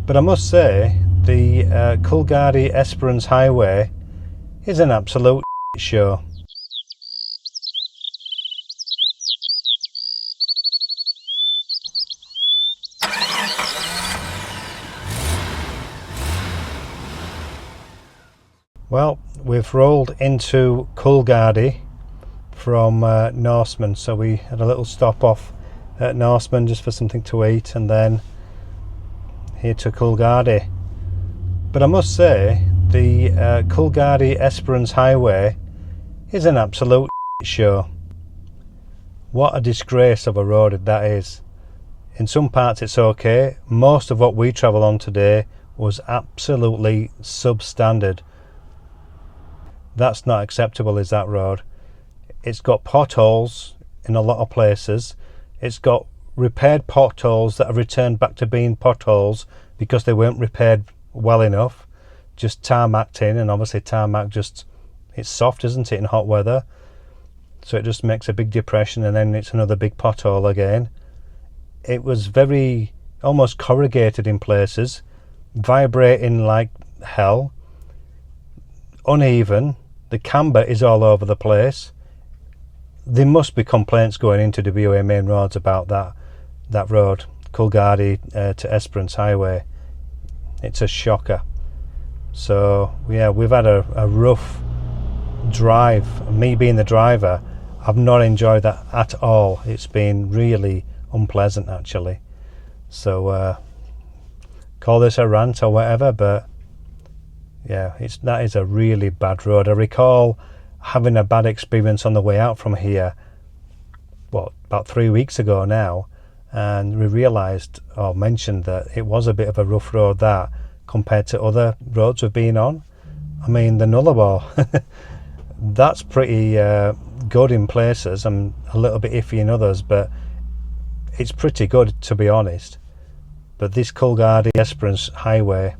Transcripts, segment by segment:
But I must say, the EsperanceHighway is an absolute show. Well, we've rolled into Coolgardie from Norseman, so we had a little stop off at Norseman just for something to eat, and then here to Coolgardie. But I must say, the Coolgardie EsperanceHighway is an absolute show. What a disgrace of a road that is. In some parts it's okay. Most of what we travel on today was absolutely substandard. That's not acceptable, is that road. It's got potholes in a lot of places. It's got repaired potholes that have returned back to being potholes because they weren't repaired well enough, just tarmacked in, and obviously tarmac just, it's soft, isn't it, in hot weather, so it just makes a big depression and then it's another big pothole again. It was very almost corrugated in places, vibrating like hell, uneven. The camber is all over the place. There must be complaints going into WA main roads about that road, Coolgardie to EsperanceHighway. It's a shocker. So yeah, we've had a rough drive. Me being the driver, I've not enjoyed that at all. It's been really unpleasant actually. So call this a rant or whatever, but yeah, that is a really bad road. I recall having a bad experience on the way out from here, about 3 weeks ago now, and we realised or mentioned that it was a bit of a rough road that compared to other roads we've been on. I mean, the Nullarbor, that's pretty good in places and a little bit iffy in others, but it's pretty good to be honest. But this Coolgardie EsperanceHighway,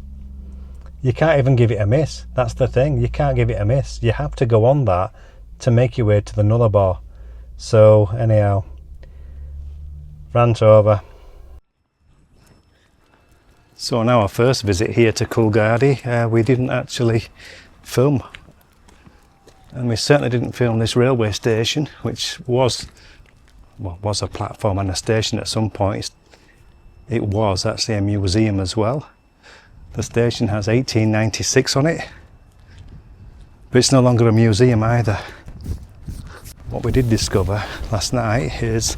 you can't even give it a miss. That's the thing, you can't give it a miss. You have to go on that to make your way to the Nullarbor. So anyhow, rant over. So now our first visit here to Coolgardie, we didn't actually film, and we certainly didn't film this railway station, which was a platform and a station at some point. It was actually a museum as well. The station has 1896 on it, but it's no longer a museum either. What we did discover last night is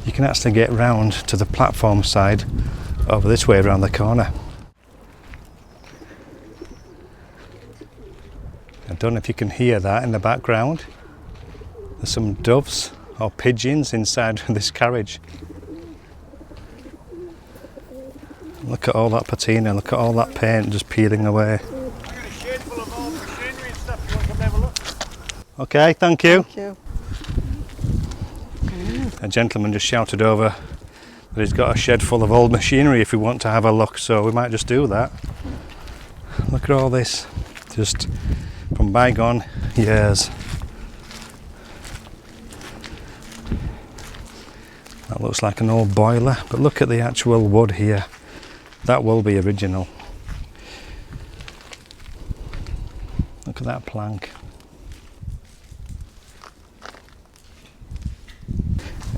you can actually get round to the platform side over this way around the corner. I don't know if you can hear that in the background. There's some doves or pigeons inside this carriage. Look at all that patina, look at all that paint just peeling away. I've got a shed full of all the machinery and stuff. You want to come have a look? Okay, thank you. Thank you. A gentleman just shouted over that he's got a shed full of old machinery if we want to have a look, so we might just do that. Look at all this, just from bygone years. That looks like an old boiler, but look at the actual wood here. That will be original. Look at that plank.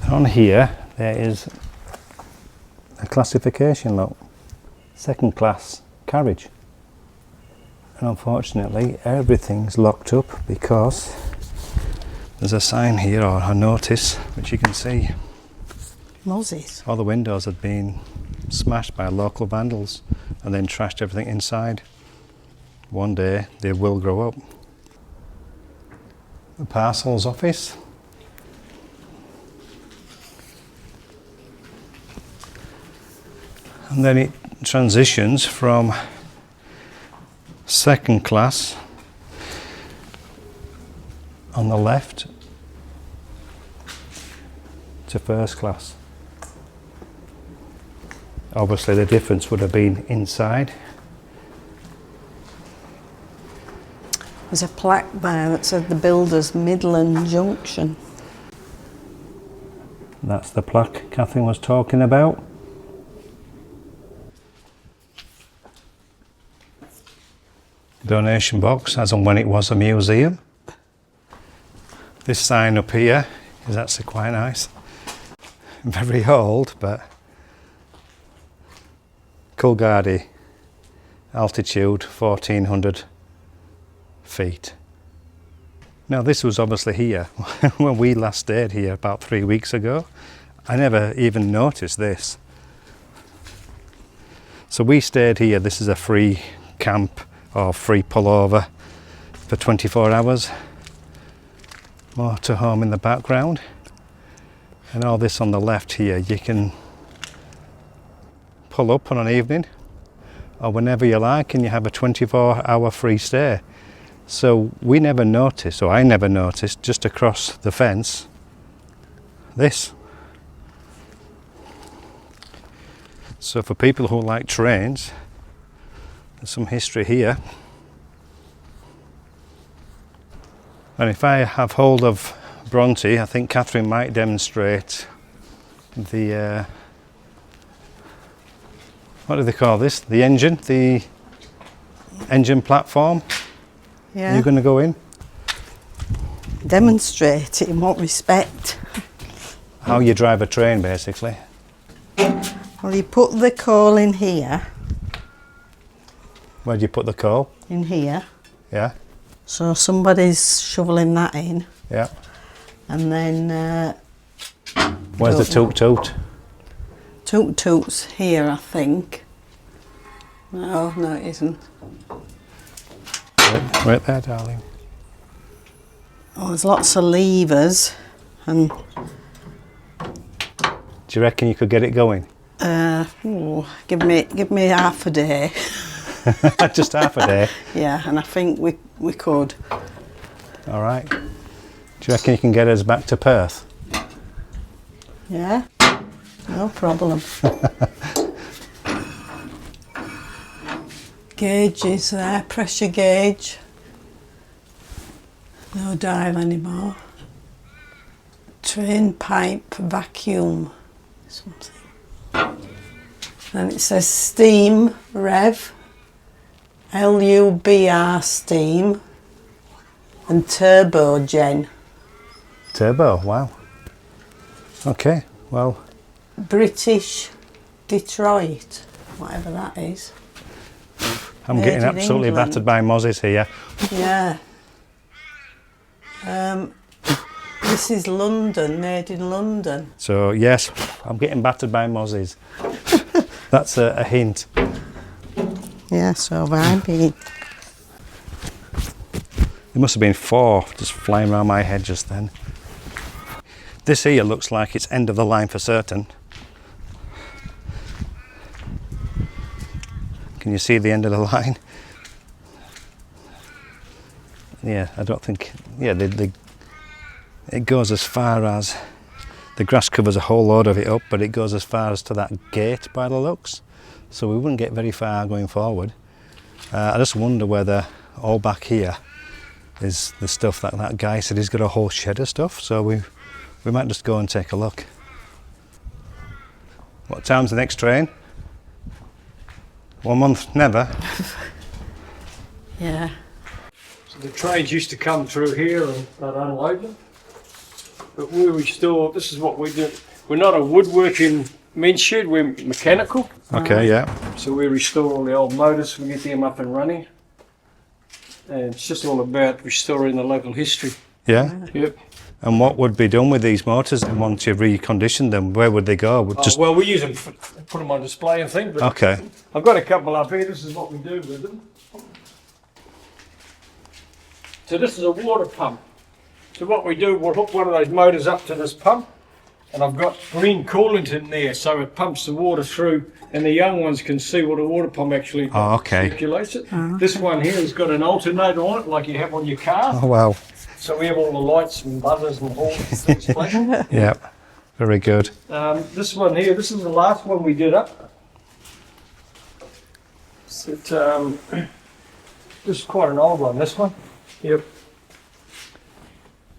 And on here there is a classification, look, second class carriage, and unfortunately everything's locked up because there's a sign here or a notice which you can see. Moses. All the windows had been smashed by local vandals and then trashed everything inside. One day they will grow up. The parcels office. And then it transitions from second class on the left to first class. Obviously the difference would have been inside. There's a plaque there that said the builder's Midland Junction. That's the plaque Kathryn was talking about. donation box, as and when it was a museum. This sign up here is actually quite nice. Very old, but Coolgardie, altitude 1400 feet. Now this was obviously here when we last stayed here about 3 weeks ago. I never even noticed this. So we stayed here. This is a free camp or free pullover for 24 hours. Motorhome in the background. And all this on the left here, you can pull up on an evening or whenever you like, and you have a 24-hour free stay. So we never noticed, or I never noticed, just across the fence, this. So for people who like trains, there's some history here. And if I have hold of Bronte, I think Kathryn might demonstrate the, what do they call this? The engine platform. Yeah. You're going to go in? Demonstrate it in what respect? How you drive a train, basically. Well, you put the coal in here. Where do you put the coal? In here. Yeah. So somebody's shoveling that in. Yeah. And then... Where's the toot toot? Toot toot's here, I think. No, it isn't. Right there, darling. Oh, there's lots of levers, and... Do you reckon you could get it going? Give me half a day. Just half a day? Yeah, and I think we could. All right. Do you reckon you can get us back to Perth? Yeah, no problem. Gauge is there, pressure gauge. No dive anymore. Train pipe vacuum, something. And it says steam rev, LUBR steam, and turbo gen. Turbo, wow. Okay, well. British Detroit, whatever that is. I'm Made getting in absolutely England. battered by mozzies here. Yeah. This is London, made in London. So yes, I'm getting battered by mozzies. That's a hint. Yeah, so have I been. There must have been 4 just flying around my head just then. This here looks like it's end of the line for certain. Can you see the end of the line? Yeah, I don't think, yeah, it goes as far as, the grass covers a whole load of it up, but it goes as far as to that gate by the looks. So we wouldn't get very far going forward. I just wonder whether all back here is the stuff that guy said he's got a whole shed of stuff. So we might just go and take a look. What time's the next train? 1 month, never. Yeah. So the trains used to come through here and they'd unload them. But we restore, this is what we do. We're not a woodworking men's shed, we're mechanical. Okay, yeah. So we restore all the old motors, we get them up and running. And it's just all about restoring the local history. Yeah? Yep. And what would be done with these motors then once you reconditioned them? Where would they go? Well, we use them, put them on display and things. But Okay. I've got a couple up here, this is what we do with them. So this is a water pump. So what we do, we'll hook one of those motors up to this pump, and I've got green coolant in there, so it pumps the water through, and the young ones can see what a water pump actually does. Oh, okay. Circulates it. This one here has got an alternator on it, like you have on your car. Oh, wow. So we have all the lights and buzzers and horns and things playing. Yeah, very good. This one here, this is the last one we did up. So this is quite an old one, this one. Yep.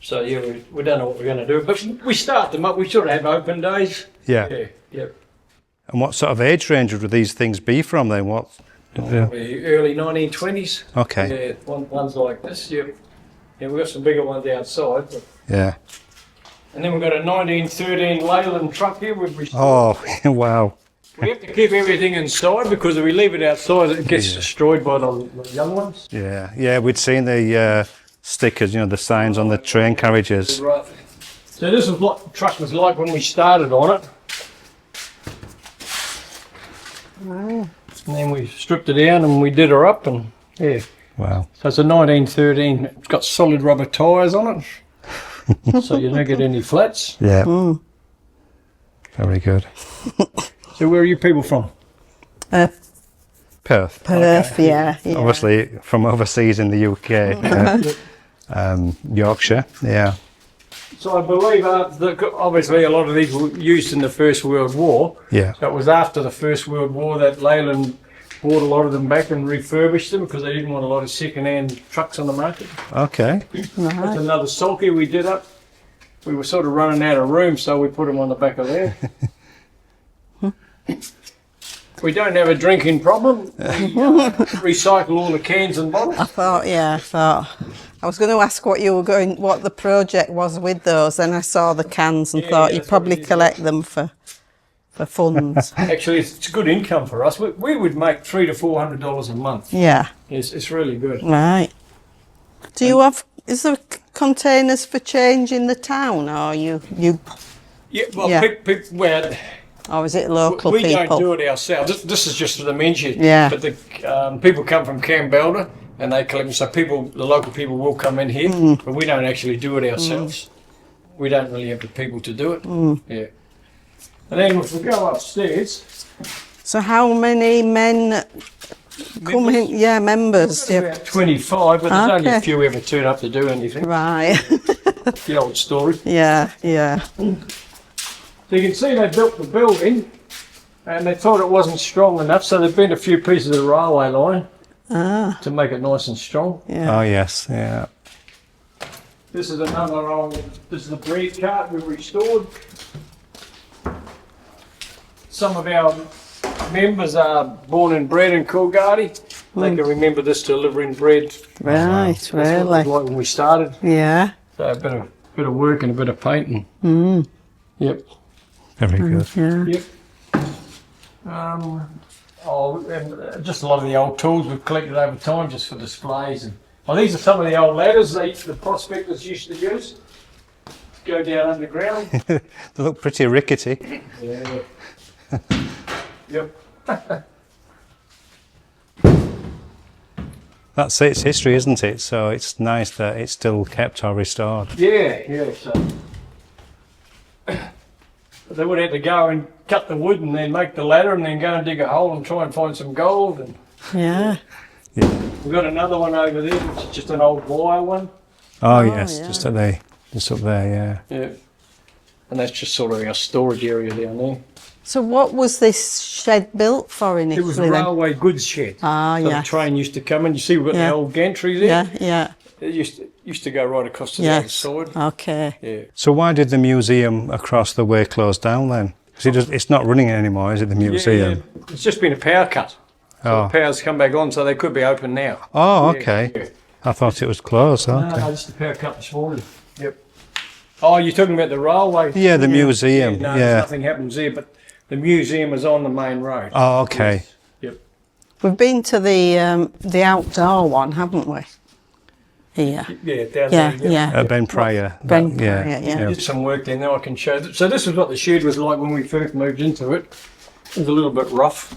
So yeah, we don't know what we're going to do, but we start them up. We sort of have open days. Yeah. Yeah. Yep. And what sort of age range would these things be from then? What? The early 1920s. Okay. Yeah, ones like this. Yeah, we've got some bigger ones outside. But. Yeah. And then we've got a 1913 Leyland truck here. Oh, wow. We have to keep everything inside because if we leave it outside, it gets destroyed by the young ones. Yeah, yeah. We'd seen the stickers, the signs on the train carriages. Right. So this is what the truck was like when we started on it. Wow. And then we stripped it down and we did her up and yeah. Wow. So it's a 1913. It's got solid rubber tyres on it. So you don't get any flats. Yeah. Very good. So where are you people from? Perth. Perth, Okay. yeah. Obviously from overseas in the UK. Yorkshire. Yeah. So I believe obviously a lot of these were used in the First World War. Yeah. So it was after the First World War that Leyland bought a lot of them back and refurbished them because they didn't want a lot of second-hand trucks on the market. Okay. That's another sulky we did up. We were sort of running out of room, so we put them on the back of there. We don't have a drinking problem. We recycle all the cans and bottles. I thought. I was going to ask what the project was with those, then I saw the cans and thought you'd probably collect them for funds. Actually, it's good income for us. We would make $300 to $400 a month. Yeah. It's really good. Right. Is there containers for change in the town, or you? Yeah, well, Yeah. Or is it local we people? don't do it ourselves. This is just for the mention. Yeah. But the people come from Campbell and they collect them. So the local people will come in here, but we don't actually do it ourselves. We don't really have the people to do it. Yeah. And then if we go upstairs. So how many men come in? Yeah, members. We've got about 25, but there's only a Okay. few ever turn up to do anything. Right. The old story. Yeah. So you can see they built the building and they thought it wasn't strong enough, so they bent a few pieces of the railway line to make it nice and strong. Yeah. Oh yes. Yeah. This is this is the breed cart we restored. Some of our members are born and bred in Coolgardie. They can remember this delivering bread. Right. That's what it was Really. like when we started. Yeah. So a bit of work and a bit of painting. Yep. Very good. Yeah. Yep. And just a lot of the old tools we've collected over time just for displays. And these are some of the old ladders the prospectors used to use. Go down underground. They look pretty rickety. Yeah. Yep. That's its history, isn't it? So it's nice that it's still kept or restored. Yeah. So they would have to go and cut the wood and then make the ladder and then go and dig a hole and try and find some gold. And Yeah. we've got another one over there, which is just an old wire one. Oh yes, yeah. just up there. Yeah. And that's just sort of our storage area down there. So what was this shed built for It initially was a then? railway goods shed. Ah, So yeah. the train used to come in. You see we've got the old gantry there? Yeah. It used to go right across to Yes. the other side. Okay. Yeah. So why did the museum across the way close down then? Because it's not running anymore, is it? The museum. Yeah. It's just been a power cut. So the power's come back on, so they could be open now. Oh, Yeah, okay. yeah. I thought it was closed. No, Okay. just a power cut this morning. Yep. Oh, you're talking about the railway? Yeah, the museum. No, Yeah. nothing happens there, but the museum is on the main road. Oh, okay. Yep. We've been to the outdoor one, haven't we? Here. Yeah, down Yeah, there. yeah. Ben Pryor. Ben Pryor, yeah. Did some work there now I can show. So this is what the shed was like when we first moved into it. It was a little bit rough.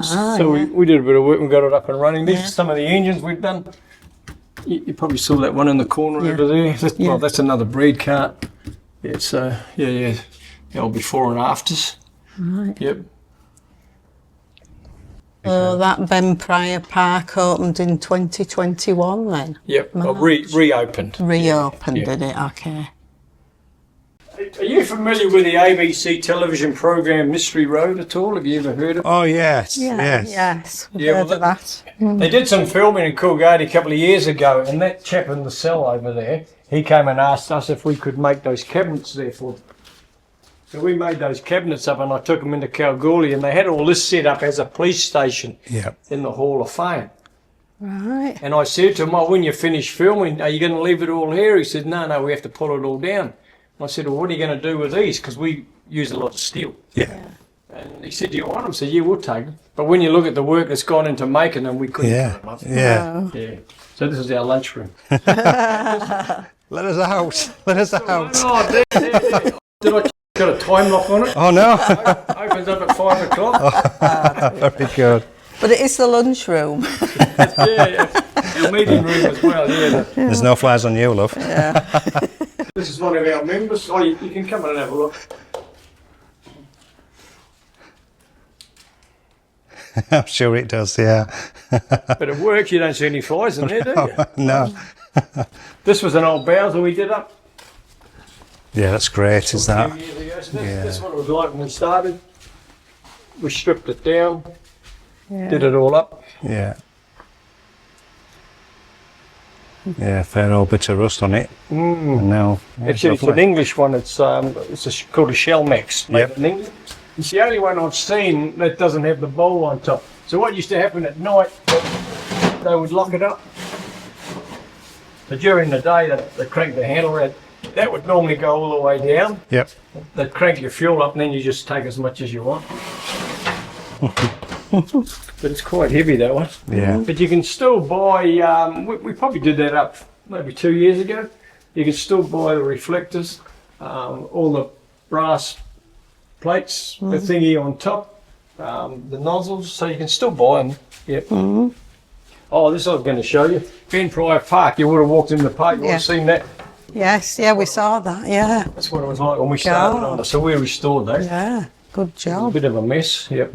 So we did a bit of work and got it up and running. These are some of the engines we've done. You probably saw that one in the corner over there. Well, that's another breed cart. It's the old before and afters. Right. Yep. So that Ben Pryor Park opened in 2021 then? Yep. Well, reopened. Reopened, Yeah. did it? Okay. Are you familiar with the ABC television program Mystery Road at all? Have you ever heard of it? Oh, yes. Yeah, Yes. yes. We've Yeah, heard well, of that. They did some filming in Coolgardie a couple of years ago, and that chap in the cell over there, he came and asked us if we could make those cabinets there for them. So we made those cabinets up and I took them into Kalgoorlie and they had all this set up as a police station in the Hall of Fame. Right. And I said to him, oh, when you finish filming, are you going to leave it all here? He said, no, we have to pull it all down. And I said, well, what are you going to do with these? Because we use a lot of steel. Yeah. And he said, do you want them? I said, yeah, we'll take them. But when you look at the work that's gone into making them, we couldn't cut them up. Yeah. Yeah. So this is our lunchroom. Let us out. Let us out. Oh, there. Did I got a time lock on it? Oh, no. Opens up at 5 o'clock. Very good. But it is the lunchroom. Yeah. Our meeting room as well, yeah. There's no flies on you, love. Yeah. This is one of our members. Oh, you can come in and have a look. I'm sure it does, yeah. But at work, you don't see any flies in there, do you? No. This was an old Bowser we did up Yeah, that's great, is a that? few years ago. So this is what it was like when we started. We stripped it down, did it all up. Yeah. Yeah, fair old bit of rust on it. And now, Actually, it's an English one. It's called a Shell Max. Made in England. It's the only one I've seen that doesn't have the bowl on top. So what used to happen at night, they would lock it up. So during the day, they crank the handle out. That would normally go all the way down. Yep. They'd crank your fuel up and then you just take as much as you want. But it's quite heavy, that one. Yeah. But you can still buy, we probably did that up maybe 2 years ago. You can still buy the reflectors, all the brass plates, the thingy on top, the nozzles, so you can still buy them. Yep. Oh, this I was going to show you. Ben Pryor Park, you would have walked in the park, you would have seen that. Yes, yeah, we saw that, yeah. That's what it was like when we started on it, so we restored that. Yeah, good A job. bit of a mess, yep.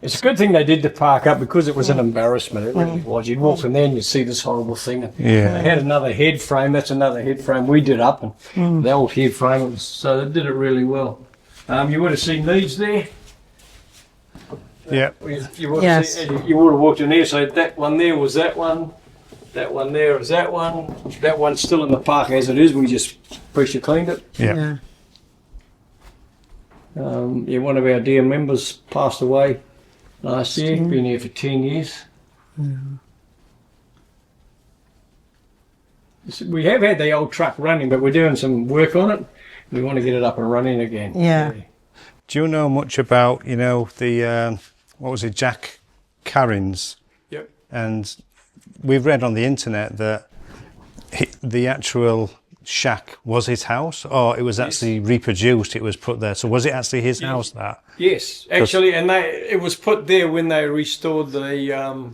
It's a good thing they did the park up because it was an embarrassment, it really was. You'd walk in there and you'd see this horrible thing. And Yeah. They had another head frame, that's another head frame we did up, and the old head frame, so they did it really well. You would have seen these there. Yep. You would have seen, you would have walked in there, so that one there was that one there was that one's still in the park as it is, we just pressure cleaned it. Yeah. One of our dear members passed away last year, been here for 10 years. We have had the old truck running, but we're doing some work on it. We want to get it up and running again. Yeah. Do you know much about, the, what was it, Jack Carrins? Yep. And we've read on the internet that the actual shack was his house, or it was actually reproduced, it was put there. So was it actually his house, that? Yes, actually, and it was put there when they restored the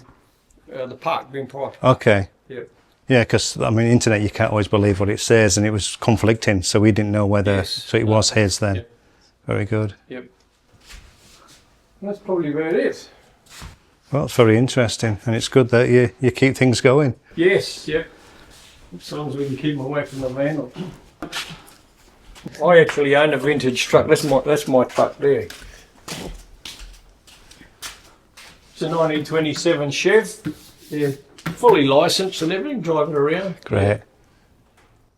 park, Ben Pryor. Okay. Yep. Yeah, because, internet, you can't always believe what it says, and it was conflicting, so we didn't know whether, so it was his then. Yep. Very good. Yep. That's probably where it is. Well, it's very interesting, and it's good that you keep things going. Yes, yep. As long as we can keep them away from the van. I actually own a vintage truck. That's my truck there. It's a 1927 Chev. Yeah, fully licensed and everything, driving around. Great.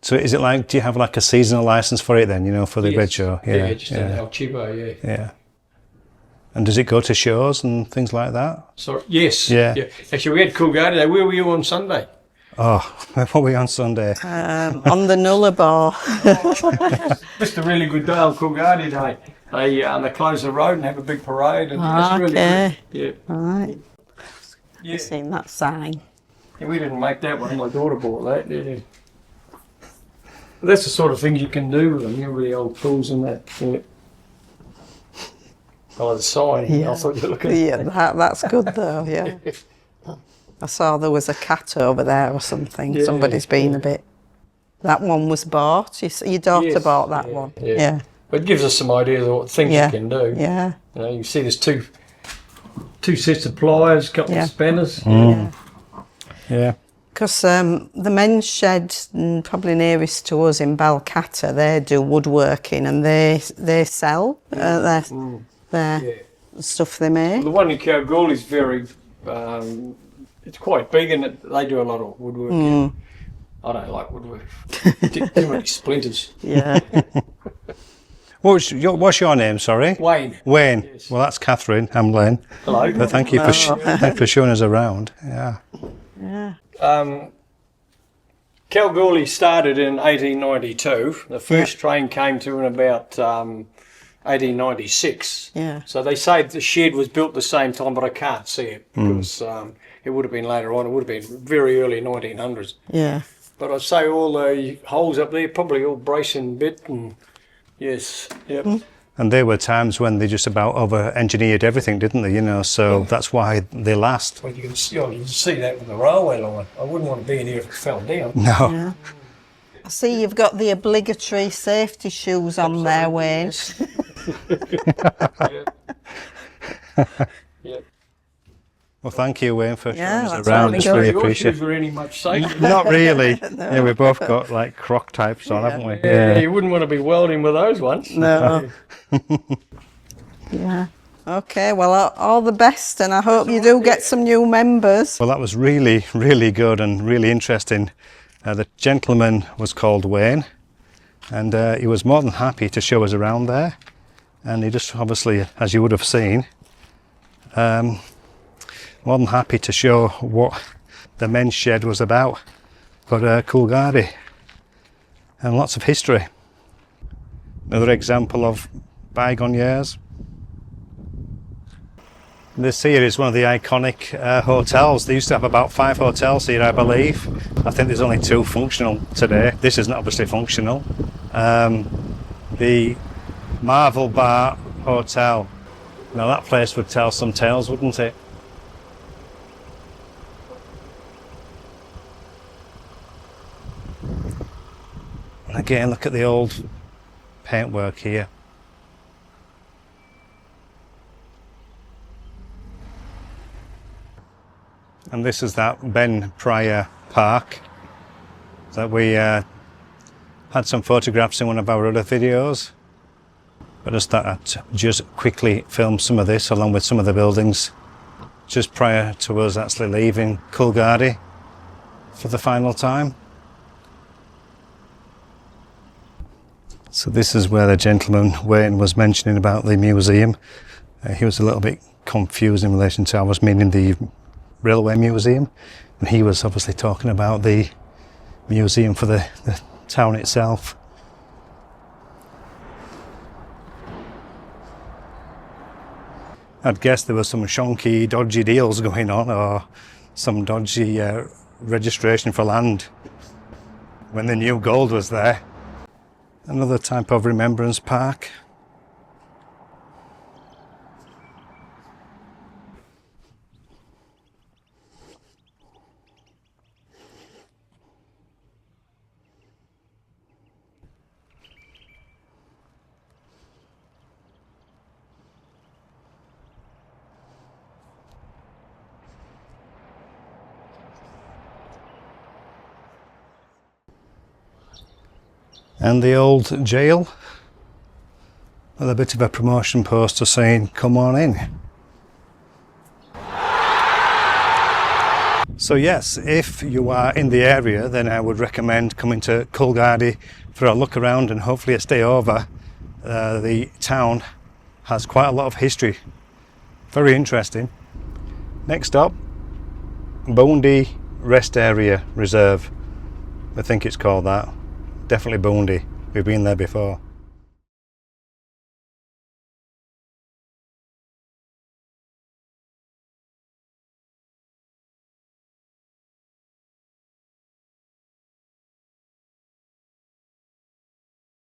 So is it like, do you have like a seasonal license for it then, for the red show? Yeah, just an El Chivo, yeah. Yeah. And does it go to shows and things like that? So, yes. Yeah. Actually, we had Coolgardie Day. Where were you on Sunday? Oh, what were we on Sunday? On the Nullarbor. Just a really good day on Coolgardie Day. They close the road and have a big parade. And it's really good. Yeah. Right. Yeah. I've seen that sign. Yeah, we didn't make that one. My daughter bought that. Yeah. That's the sort of thing you can do with them. With the old tools and that. Yeah. Oh, the sign. Yeah. I thought you were looking at Yeah, that's good though, yeah. I saw there was a cat over there or something. Yeah, Somebody's been a bit... That one was bought. Your daughter bought that one. Yeah. But it gives us some ideas of what things you can do. Yeah. You know, you see there's two sets of pliers, a couple of spanners. Yeah. Because the men's shed, probably nearest to us in Balcatta, they do woodworking and they sell their stuff they make. Well, the one in Kalgoorlie is very... it's quite big and they do a lot of woodworking. I don't like woodwork. Too many splinters. Yeah. What's your name, sorry? Wayne. Wayne. Yes. Well, that's Kathryn. I'm Len. Hello. But thank you for showing us around. Yeah. Yeah. Kalgoorlie started in 1892. The first train came to in about 1896. Yeah. So they say the shed was built the same time, but I can't see it because it would have been later on. It would have been very early 1900s. Yeah. But I'd say all the holes up there, probably all bracing bit and yes, yep. And there were times when they just about over-engineered everything, didn't they? You know, so that's why they last. Well, you can see that with the railway line. I wouldn't want to be in here if it fell down. No. Yeah. I see you've got the obligatory safety shoes on there, Wayne. Yeah. Well, thank you, Wayne, for showing us that's around. really It's good. really Your shoes appreciated. are any much safer. Not really. Yeah, we both got like croc types on, haven't we? Yeah, you wouldn't want to be welding with those ones. No. Yeah. Okay, well, all the best, and I hope you do get some new members. Well, that was really, really good and really interesting. The gentleman was called Wayne, and he was more than happy to show us around there. And he just obviously, as you would have seen, more than happy to show what the men's shed was about for Coolgardie, and lots of history. Another example of bygone years. This here is one of the iconic hotels. They used to have about 5 hotels here, I believe. I think there's only 2 functional today. This isn't obviously functional. The Marvel Bar Hotel. Now that place would tell some tales, wouldn't it? And again, look at the old paintwork here. And this is that Ben Pryor Park that we had some photographs in one of our other videos. But I just thought I'd just quickly film some of this along with some of the buildings just prior to us actually leaving Coolgardie for the final time. So this is where the gentleman Wayne was mentioning about the museum. He was a little bit confused in relation to I was meaning the railway museum, and he was obviously talking about the museum for the town itself. I'd guess there were some shonky, dodgy deals going on, or some dodgy registration for land when the new gold was there. Another type of remembrance park. And the old jail with a bit of a promotion poster saying come on in. So yes, if you are in the area, then I would recommend coming to Coolgardie for a look around and hopefully a stay over. The town has quite a lot of history, very interesting. Next up, Boundy Rest Area Reserve, I think it's called that. Definitely Boundy, we've been there before.